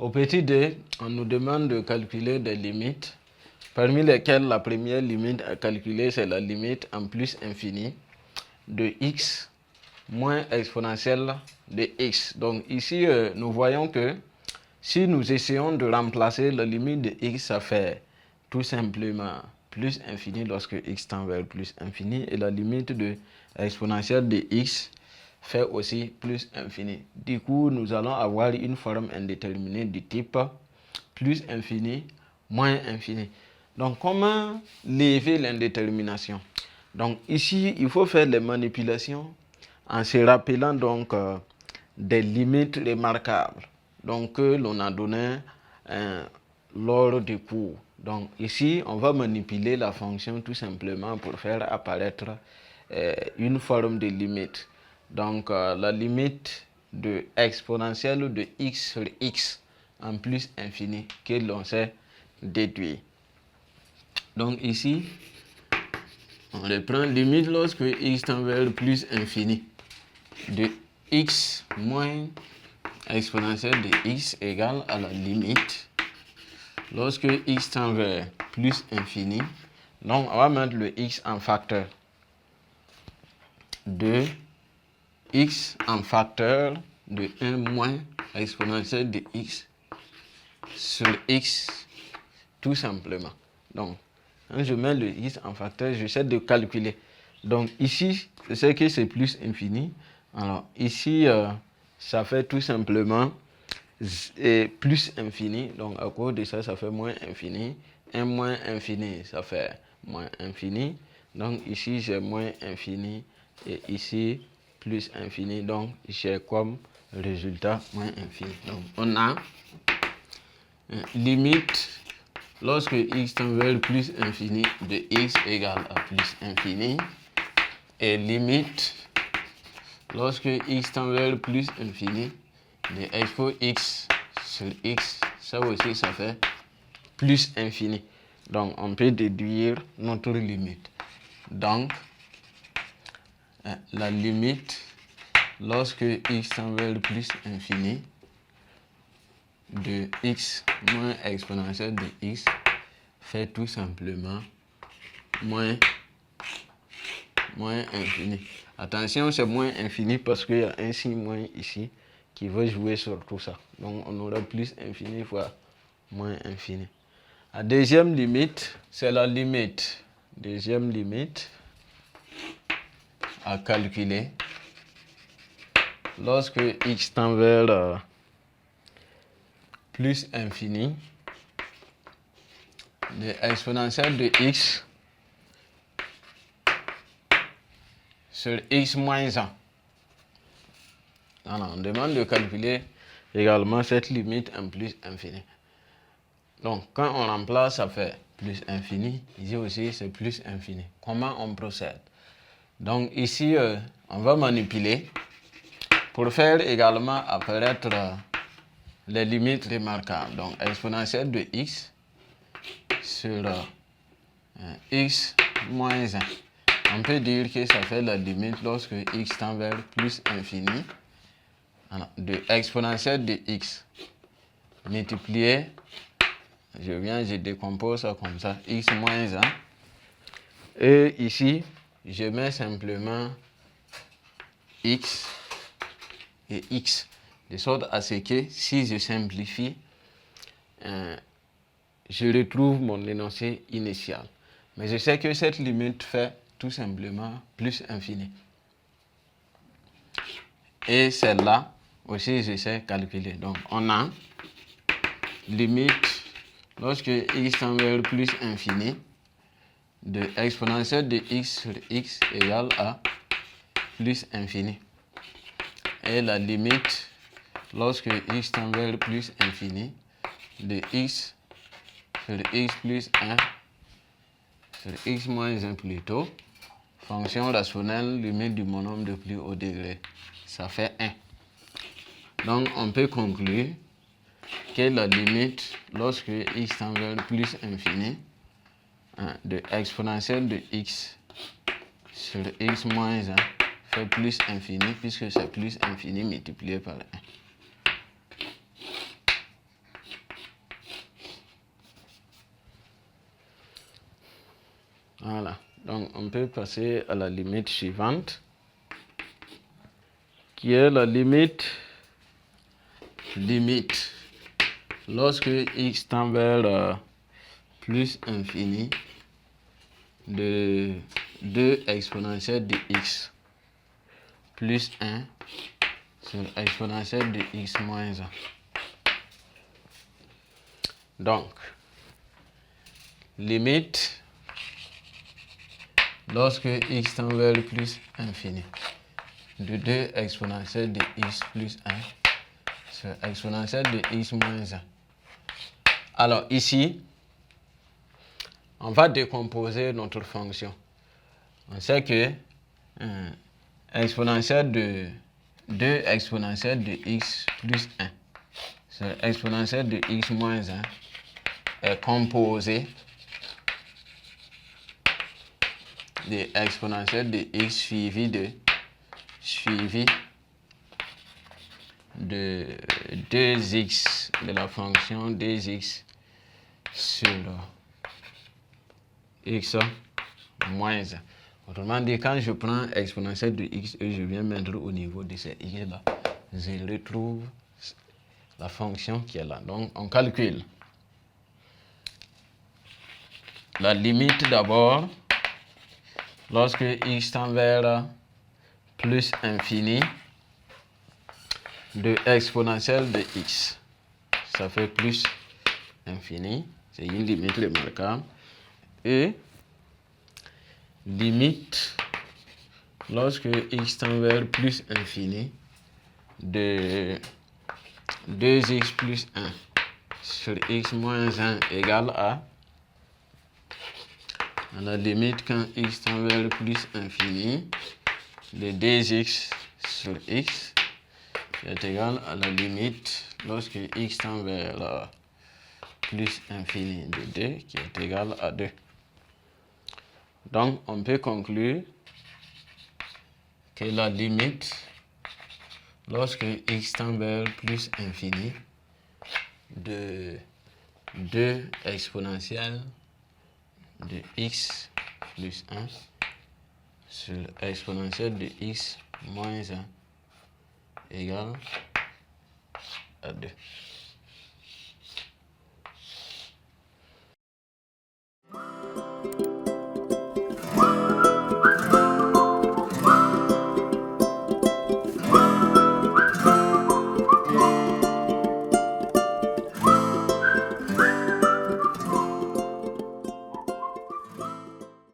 Au petit d, on nous demande de calculer des limites, parmi lesquelles la première limite à calculer, c'est la limite en plus infini de x moins exponentielle de x. Donc ici, nous voyons que si nous essayons de remplacer la limite de x, ça fait tout simplement plus infini lorsque x tend vers plus infini, et la limite de exponentielle de x fait aussi plus infini. Du coup, nous allons avoir une forme indéterminée du type plus infini, moins infini. Donc, comment lever l'indétermination? Donc, ici, il faut faire les manipulations en se rappelant donc des limites remarquables donc, que l'on a donné lors du cours. Donc, ici, on va manipuler la fonction tout simplement pour faire apparaître une forme de limite. Donc, la limite de exponentielle de x sur x en plus infini que l'on sait déduire. Donc, ici, on reprend limite lorsque x tend vers plus infini de x moins exponentielle de x égale à la limite lorsque x tend vers plus infini. Donc, on va mettre le x en facteur de x en facteur de 1 moins exponentielle de x sur x tout simplement. Donc, quand je mets le x en facteur, j'essaie de calculer. Donc ici, je sais que c'est plus infini. Alors ici, ça fait tout simplement plus infini. Donc à cause de ça, ça fait moins infini. 1 moins infini, ça fait moins infini. Donc ici, j'ai moins infini. Et ici, plus infini. Donc j'ai comme résultat moins infini. Donc on a limite lorsque x tend vers plus infini de x égale à plus infini, et limite lorsque x tend vers plus infini de expo x sur x, ça aussi ça fait plus infini. Donc on peut déduire notre limite. Donc la limite lorsque x tend vers plus infini de x moins exponentielle de x fait tout simplement moins infini. Attention, c'est moins infini parce qu'il y a un signe moins ici qui va jouer sur tout ça. Donc on aura plus infini fois moins infini. La deuxième limite, c'est la limite. Deuxième limite à calculer lorsque x tend vers plus infini de exponentielle de x sur x moins 1. Alors, on demande de calculer également cette limite en plus infini. Donc, quand on remplace, ça fait plus infini. Ici aussi, c'est plus infini. Comment on procède? Donc, ici, on va manipuler pour faire également apparaître les limites remarquables. Donc, exponentielle de x sur x moins 1. On peut dire que ça fait la limite lorsque x tend vers plus infini de exponentielle de x multiplié, je décompose ça comme ça, x moins 1. Et ici, je mets simplement x et x, de sorte à ce que si je simplifie, je retrouve mon énoncé initial. Mais je sais que cette limite fait tout simplement plus infini. Et celle-là aussi, je sais calculer. Donc, on a limite lorsque x tend vers plus infini de exponentielle de x sur x égale à plus infini. Et la limite lorsque x tend vers plus infini de x sur x plus 1 sur x moins 1 plutôt, fonction rationnelle limite du monome de plus haut degré, ça fait 1. Donc on peut conclure que la limite lorsque x tend vers plus infini de exponentielle de x sur x moins 1 fait plus infini, puisque c'est plus infini multiplié par 1. Voilà. Donc, on peut passer à la limite suivante, qui est la limite lorsque x tend vers plus infini de 2 exponentielle de x plus 1 sur exponentielle de x moins 1. Donc, limite lorsque x tend vers le plus infini de 2 exponentielle de x plus 1 sur exponentielle de x moins 1. Alors ici, on va décomposer notre fonction. On sait que exponentielle de 2 exponentielle de x plus 1 sur exponentielle de x moins 1 est composé de exponentielle de x suivi de 2x de la fonction 2x sur x moins 1. Autrement dit, quand je prends exponentielle de x et je viens mettre au niveau de ces x là, je retrouve la fonction qui est là. Donc, on calcule la limite d'abord lorsque x tend vers plus infini de exponentielle de x. Ça fait plus infini. C'est une limite remarquable. Et limite lorsque x tend vers plus infini de 2x plus 1 sur x moins 1 égale à la limite quand x tend vers plus infini de 2x sur x est égal à la limite lorsque x tend vers plus infini de 2 qui est égal à 2. Donc, on peut conclure que la limite lorsque x tend vers plus infini de 2 exponentielle de x plus 1 sur exponentielle de x moins 1 égale à 2.